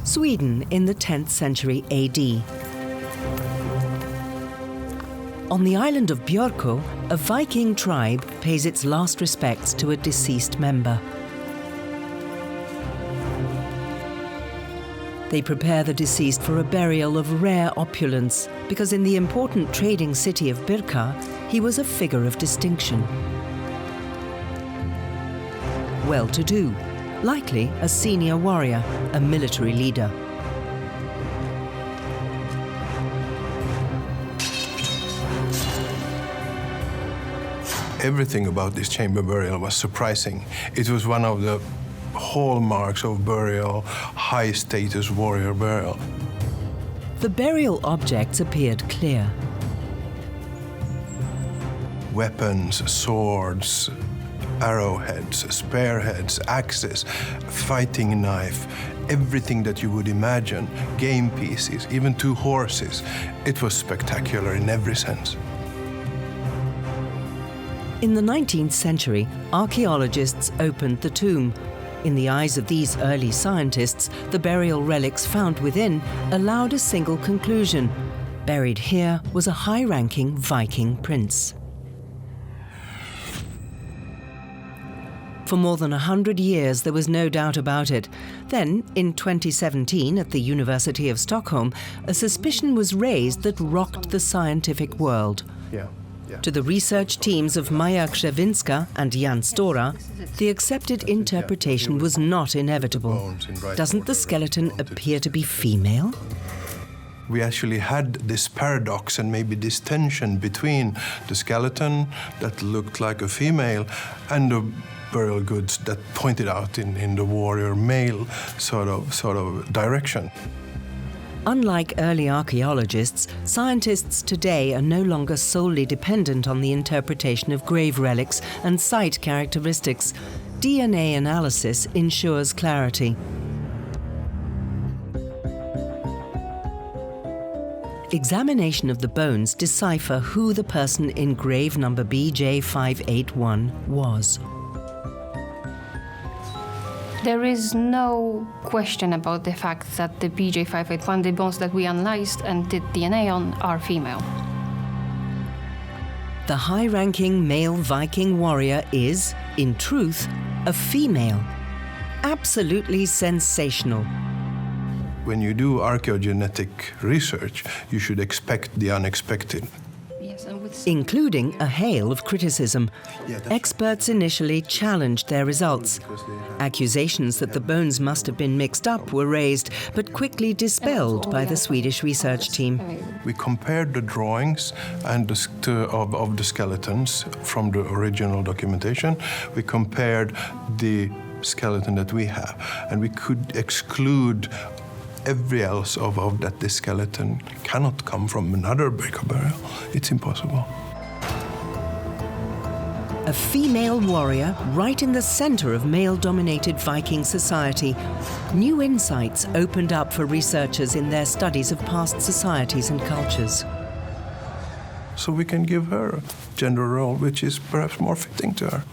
Sweden in the 10th century AD. On the island of Björkö, a Viking tribe pays its last respects to a deceased member. They prepare the deceased for a burial of rare opulence, because in the important trading city of Birka, he was a figure of distinction. Well-to-do, likely a senior warrior, a military leader. Everything about this chamber burial was surprising. It was one of the hallmarks of burial, high-status warrior burial. The burial objects appeared clear. Weapons, swords, arrowheads, spearheads, axes, fighting knife, everything that you would imagine, game pieces, even 2 horses. It was spectacular in every sense. In the 19th century, archaeologists opened the tomb. In the eyes of these early scientists, the burial relics found within allowed a single conclusion. Buried here was a high-ranking Viking prince. For more than 100 years, there was no doubt about it. Then, in 2017, at the University of Stockholm, a suspicion was raised that rocked the scientific world. To the research teams of Maja Krzewinska and Jan Stora, the accepted interpretation was not inevitable. Doesn't the skeleton appear to be female? We actually had this paradox and maybe this tension between the skeleton that looked like a female and the burial goods that pointed out in the warrior male sort of direction. Unlike early archaeologists, scientists today are no longer solely dependent on the interpretation of grave relics and site characteristics. DNA analysis ensures clarity. Examination of the bones decipher who the person in grave number BJ581 was. There is no question about the fact that the BJ581, the bones that we analyzed and did DNA on, are female. The high-ranking male Viking warrior is, in truth, a female. Absolutely sensational. When you do archaeogenetic research, you should expect the unexpected. Including a hail of criticism. Experts initially challenged their results. Accusations that the bones must have been mixed up were raised, but quickly dispelled by the Swedish research team. We compared the drawings and of the skeletons from the original documentation. We compared the skeleton that we have, and we could exclude every else of that this skeleton cannot come from another Birka burial. It's impossible. A female warrior right in the center of male-dominated Viking society. New insights opened up for researchers in their studies of past societies and cultures. So we can give her a gender role which is perhaps more fitting to her.